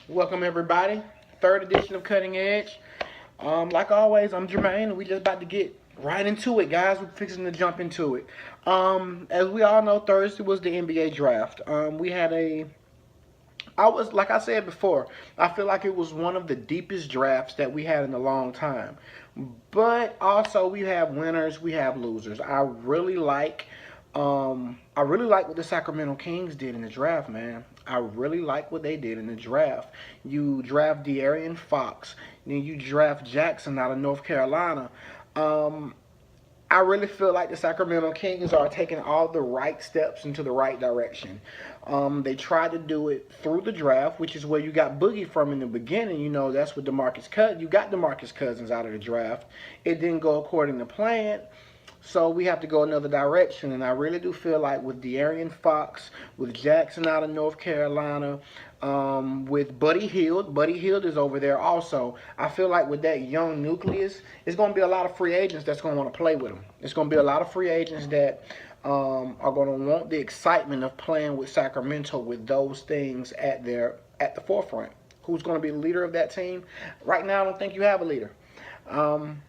Welcome everybody. Third edition of Cutting Edge. Like always, I'm Jermaine, and we just about to get right into it, guys. We're fixing to jump into it. As we all know, Thursday was the NBA draft. We had a I was like I said before, I feel like it was one of the deepest drafts that we had in a long time. But also we have winners, we have losers. I really like what the Sacramento Kings did in the draft, man. I really like what they did in the draft. You draft De'Aaron Fox, then you draft Jackson out of North Carolina. Um, I really feel like the Sacramento Kings are taking all the right steps into the right direction. They tried to do it through the draft, which is where you got Boogie from in the beginning. You know, that's what you got DeMarcus Cousins out of the draft. It didn't go according to plan. So we have to go another direction, and I really do feel like with De'Aaron Fox, with Jackson out of North Carolina, with Buddy Hield is over there also. I feel like with that young nucleus, it's going to be a lot of free agents that's going to want to play with them. It's going to be a lot of free agents that are going to want the excitement of playing with Sacramento with those things at the forefront. Who's going to be the leader of that team? Right now, I don't think you have a leader. Um,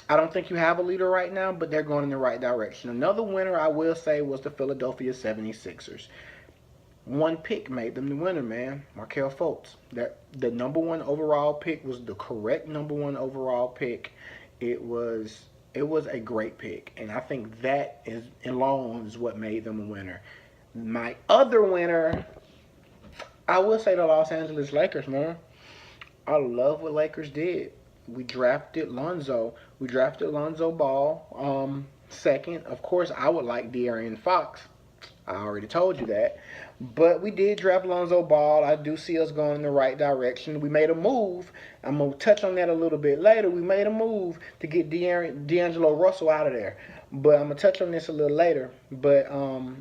I don't think you have a leader right now, but they're going in the right direction. Another winner, I will say, was the Philadelphia 76ers. One pick made them the winner, man. Markelle Fultz. The number one overall pick was the correct number one overall pick. It was a great pick, and I think that is alone is what made them a winner. My other winner, I will say the Los Angeles Lakers, man. I love what Lakers did. We drafted Lonzo Ball. Second, of course, I would like De'Aaron Fox. I already told you that. But we did draft Lonzo Ball. I do see us going in the right direction. We made a move. I'm going to touch on that a little bit later. We made a move to get D'Angelo Russell out of there. But I'm going to touch on this a little later. But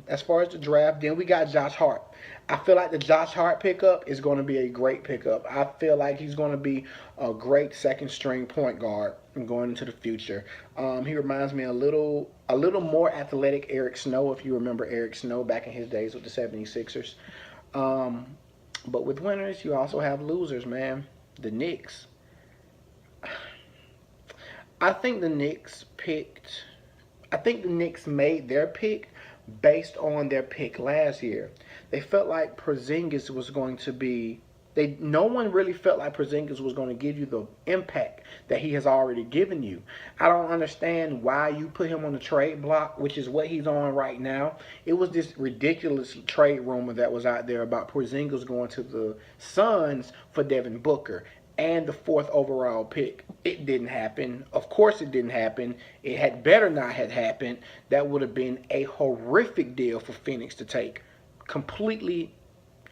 as far as the draft, then we got Josh Hart. I feel like the Josh Hart pickup is going to be a great pickup. I feel like he's going to be a great second string point guard going into the future. He reminds me a little more athletic Eric Snow, if you remember Eric Snow back in his days with the 76ers. Um, but with winners, you also have losers, man. The Knicks. I think the Knicks picked. I think the Knicks made their pick based on their pick last year. They felt like Porzingis was going to be. No one really felt like Porzingis was going to give you the impact that he has already given you. I don't understand why you put him on the trade block, which is what he's on right now. It was this ridiculous trade rumor that was out there about Porzingis going to the Suns for Devin Booker and the fourth overall pick. It didn't happen. Of course it didn't happen. It had better not have happened. That would have been a horrific deal for Phoenix to take. Completely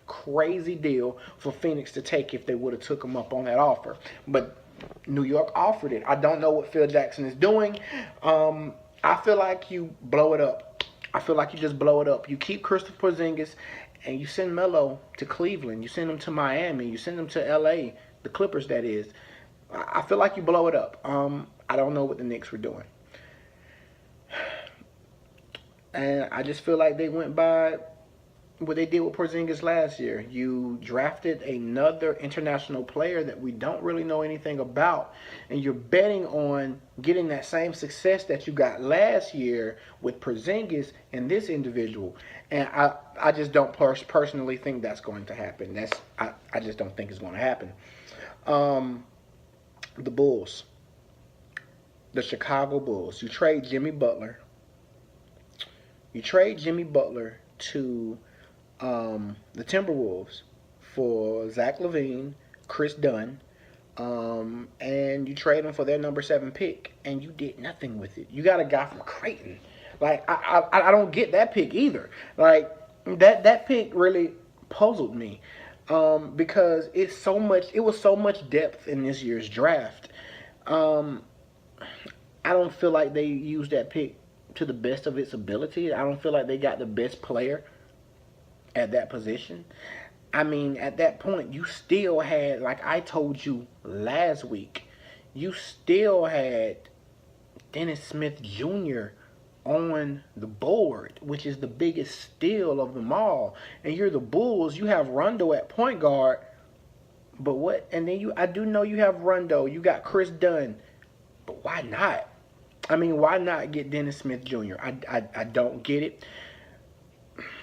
crazy deal for Phoenix to take if they would have took him up on that offer. But New York offered it. I don't know what Phil Jackson is doing. I feel like you blow it up. I feel like you just blow it up. You keep Christopher Porzingis and you send Melo to Cleveland. You send him to Miami. You send him to LA, the Clippers that is. I feel like you blow it up. I don't know what the Knicks were doing. And I just feel like they went by what they did with Porzingis last year. You drafted another international player that we don't really know anything about, and you're betting on getting that same success that you got last year with Porzingis and this individual. And I just don't personally think that's going to happen. I just don't think it's going to happen. The Bulls, the Chicago Bulls. You trade Jimmy Butler. You trade Jimmy Butler to the Timberwolves for Zach LaVine, Chris Dunn, and you trade them for their number 7 pick, and you did nothing with it. You got a guy from Creighton. Like I don't get that pick either. Like that pick really puzzled me because it was so much depth in this year's draft. Um, I don't feel like they used that pick to the best of its ability. I don't feel like they got the best player at that position. I mean, at that point, you still had, like I told you last week, you still had Dennis Smith Jr. on the board, which is the biggest steal of them all. And you're the Bulls. You have Rondo at point guard. But what? And then I do know you have Rondo. You got Chris Dunn. But why not? I mean, why not get Dennis Smith Jr.? I don't get it.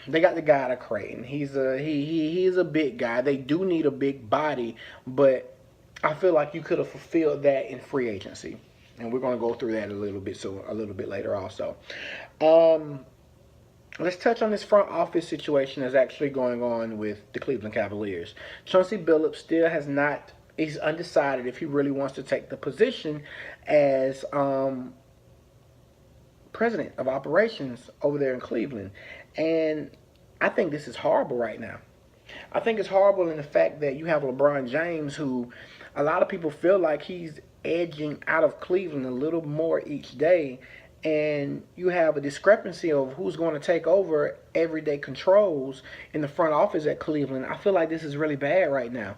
They got the guy out of Creighton. He's a big guy. They do need a big body, but I feel like you could have fulfilled that in free agency, and we're gonna go through that a little bit later also. Um, let's touch on this front office situation that's actually going on with the Cleveland Cavaliers. Chauncey Billups still has not. He's undecided if he really wants to take the position as president of operations over there in Cleveland. And I think this is horrible right now. I think it's horrible in the fact that you have LeBron James, who a lot of people feel like he's edging out of Cleveland a little more each day. And you have a discrepancy of who's going to take over everyday controls in the front office at Cleveland. I feel like this is really bad right now.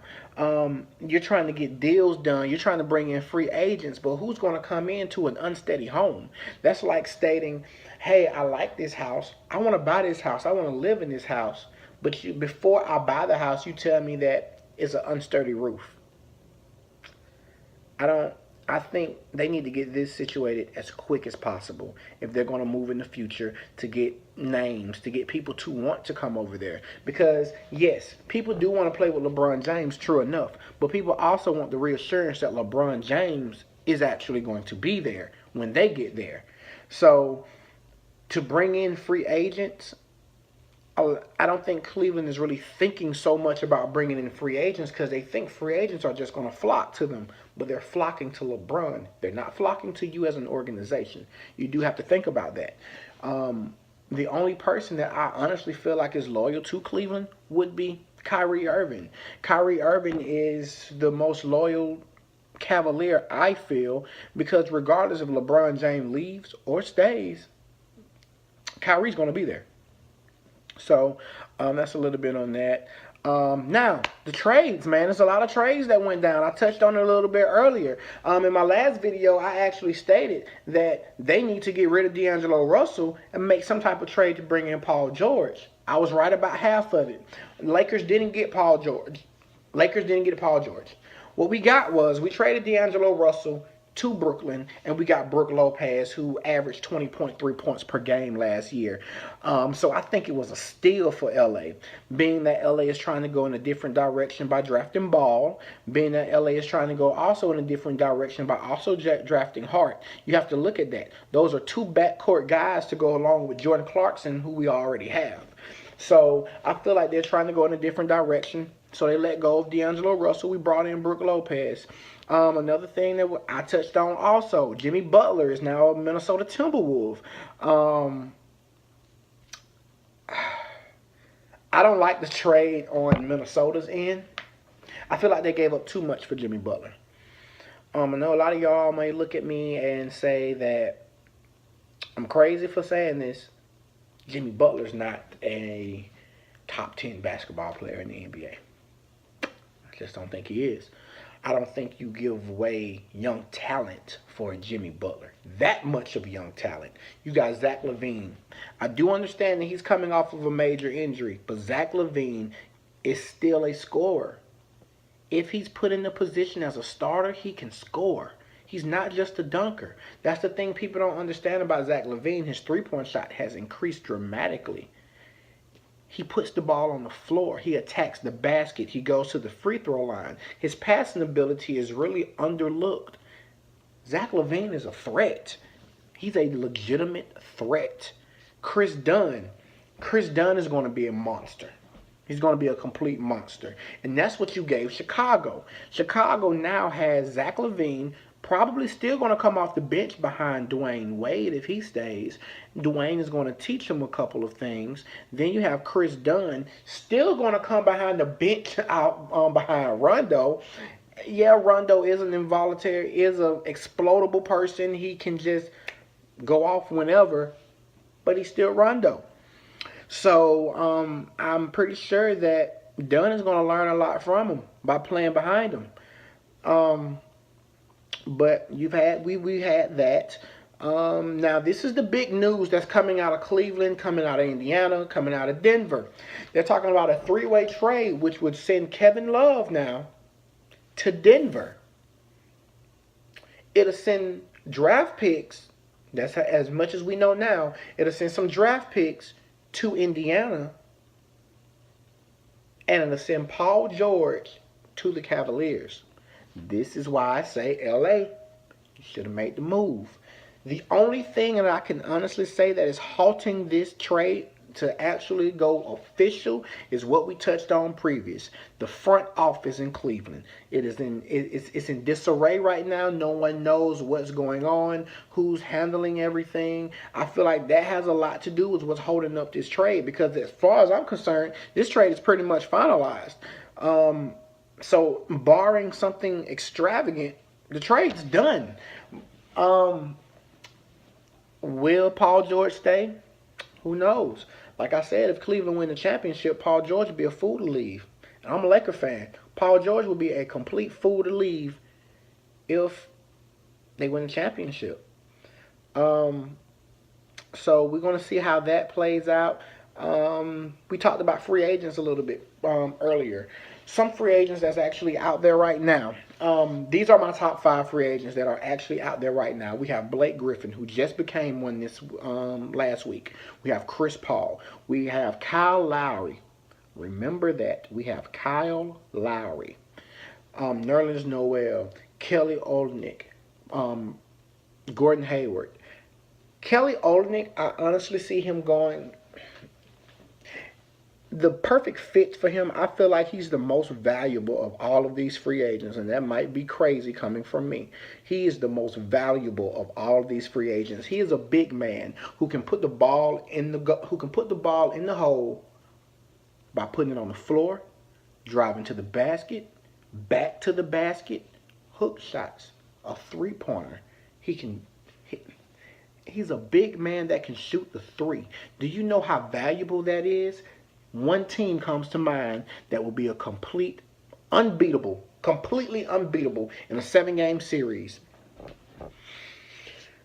You're trying to get deals done. You're trying to bring in free agents, but who's going to come into an unsteady home? That's like stating, hey, I like this house. I want to buy this house. I want to live in this house. But before I buy the house, you tell me that it's an unsturdy roof. I think they need to get this situated as quick as possible if they're going to move in the future, to get names, to get people to want to come over there. Because, yes, people do want to play with LeBron James, true enough. But people also want the reassurance that LeBron James is actually going to be there when they get there. So, to bring in free agents, I don't think Cleveland is really thinking so much about bringing in free agents, because they think free agents are just going to flock to them. But they're flocking to LeBron. They're not flocking to you as an organization. You do have to think about that. The only person that I honestly feel like is loyal to Cleveland would be Kyrie Irving. Kyrie Irving is the most loyal Cavalier, I feel, because regardless if LeBron James leaves or stays, Kyrie's going to be there. So that's a little bit on that. Now, the trades, man. There's a lot of trades that went down. I touched on it a little bit earlier. In my last video, I actually stated that they need to get rid of D'Angelo Russell and make some type of trade to bring in Paul George. I was right about half of it. Lakers didn't get Paul George. What we got was we traded D'Angelo Russell to Brooklyn, and we got Brook Lopez, who averaged 20.3 points per game last year. So I think it was a steal for LA, being that LA is trying to go in a different direction by drafting Ball, being that LA is trying to go also in a different direction by also drafting Hart. You have to look at that. Those are two backcourt guys to go along with Jordan Clarkson, who we already have. So I feel like they're trying to go in a different direction. So they let go of D'Angelo Russell. We brought in Brook Lopez. Another thing that I touched on also, Jimmy Butler is now a Minnesota Timberwolf. I don't like the trade on Minnesota's end. I feel like they gave up too much for Jimmy Butler. I know a lot of y'all may look at me and say that I'm crazy for saying this. Jimmy Butler's not a top 10 basketball player in the NBA. I just don't think he is. I don't think you give away young talent for Jimmy Butler. That much of young talent. You got Zach LaVine. I do understand that he's coming off of a major injury, but Zach LaVine is still a scorer. If he's put in a position as a starter, he can score. He's not just a dunker. That's the thing people don't understand about Zach LaVine. His three-point shot has increased dramatically. He puts the ball on the floor. He attacks the basket. He goes to the free throw line. His passing ability is really underlooked. Zach LaVine is a threat. He's a legitimate threat. Chris Dunn. Chris Dunn is going to be a monster. He's going to be a complete monster. And that's what you gave Chicago. Chicago now has Zach LaVine, probably still going to come off the bench behind Dwayne Wade if he stays. Dwayne is going to teach him a couple of things. Then you have Chris Dunn still going to come behind the bench out behind Rondo. Yeah, Rondo is an involuntary, is an explodable person. He can just go off whenever, but he's still Rondo. So I'm pretty sure that Dunn is going to learn a lot from him by playing behind him. But we had that. Now this is the big news that's coming out of Cleveland, coming out of Indiana, coming out of Denver. They're talking about a three-way trade, which would send Kevin Love now to Denver. It'll send draft picks. That's how, as much as we know now. It'll send some draft picks to Indiana, and it'll send Paul George to the Cavaliers. This is why I say LA should have made the move. The only thing that I can honestly say that is halting this trade to actually go official is what we touched on previous. The front office in Cleveland. It's in disarray right now. No one knows what's going on, who's handling everything. I feel like that has a lot to do with what's holding up this trade, because as far as I'm concerned, this trade is pretty much finalized. So barring something extravagant, the trade's done. Will Paul George stay? Who knows? Like I said, if Cleveland win the championship, Paul George would be a fool to leave. And I'm a Laker fan. Paul George would be a complete fool to leave if they win the championship. So we're going to see how that plays out. We talked about free agents a little bit earlier. Some free agents that's actually out there right now. These are my top 5 free agents that are actually out there right now. We have Blake Griffin, who just became one this last week. We have Chris Paul. We have Kyle Lowry. Remember that. We have Kyle Lowry. Nerlens Noel. Kelly Olynyk. Gordon Hayward. Kelly Olynyk, I honestly see him going... The perfect fit for him, I feel like he's the most valuable of all of these free agents, and that might be crazy coming from me. He is the most valuable of all of these free agents. He is a big man who can put the ball in the hole by putting it on the floor, driving to the basket, back to the basket, hook shots, a three-pointer. He's a big man that can shoot the three. Do you know how valuable that is? One team comes to mind that will be a completely unbeatable in a 7-game series.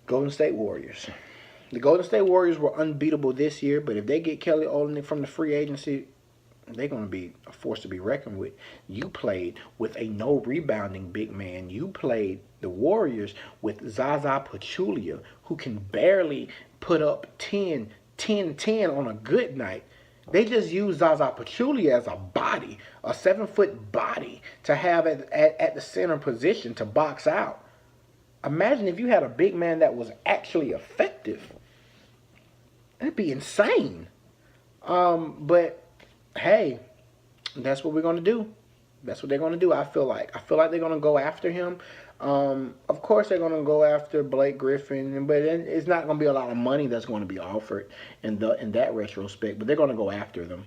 Golden State Warriors. The Golden State Warriors were unbeatable this year, but if they get Kelly Olynyk from the free agency, they're going to be a force to be reckoned with. You played with a no-rebounding big man. You played the Warriors with Zaza Pachulia, who can barely put up 10 on a good night. They just use Zaza Pachulia as a body, a 7-foot body to have at the center position to box out. Imagine if you had a big man that was actually effective. That'd be insane. But hey, that's what we're going to do. That's what they're going to do, I feel like. I feel like they're going to go after him. Of course, they're going to go after Blake Griffin, but it's not going to be a lot of money that's going to be offered in that retrospect, but they're going to go after them.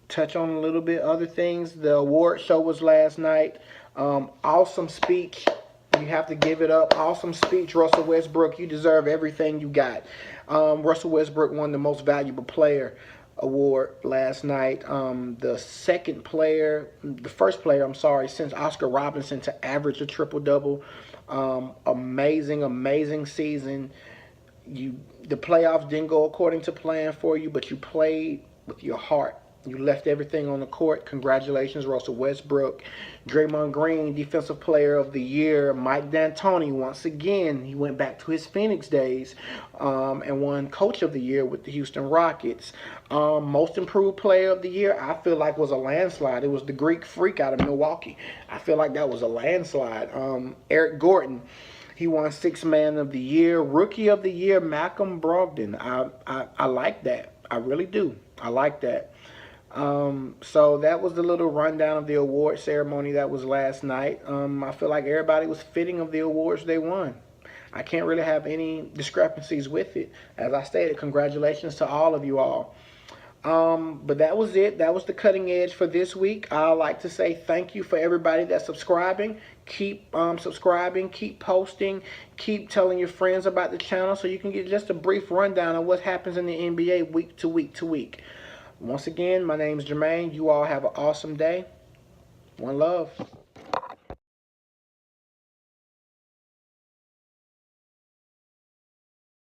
Touch on a little bit other things. The award show was last night. Awesome speech. You have to give it up. Awesome speech, Russell Westbrook. You deserve everything you got. Russell Westbrook won the Most Valuable Player award last night. The first player, since Oscar Robertson to average a triple-double. Amazing season. The playoffs didn't go according to plan for you, but you played with your heart. You left everything on the court. Congratulations, Russell Westbrook. Draymond Green, Defensive Player of the Year. Mike D'Antoni, once again, he went back to his Phoenix days and won Coach of the Year with the Houston Rockets. Most Improved Player of the Year, I feel like was a landslide. It was the Greek Freak out of Milwaukee. I feel like that was a landslide. Eric Gordon, he won Sixth Man of the Year. Rookie of the Year, Malcolm Brogdon. I like that. I really do. I like that. So that was the little rundown of the award ceremony that was last night. I feel like everybody was fitting of the awards they won. I can't really have any discrepancies with it. As I stated, congratulations to all of you all. But that was it. That was the cutting edge for this week. I'd like to say thank you for everybody that's subscribing. Keep subscribing, keep posting, keep telling your friends about the channel so you can get just a brief rundown of what happens in the NBA week to week to week. Once again, my name is Jermaine. You all have an awesome day. One love.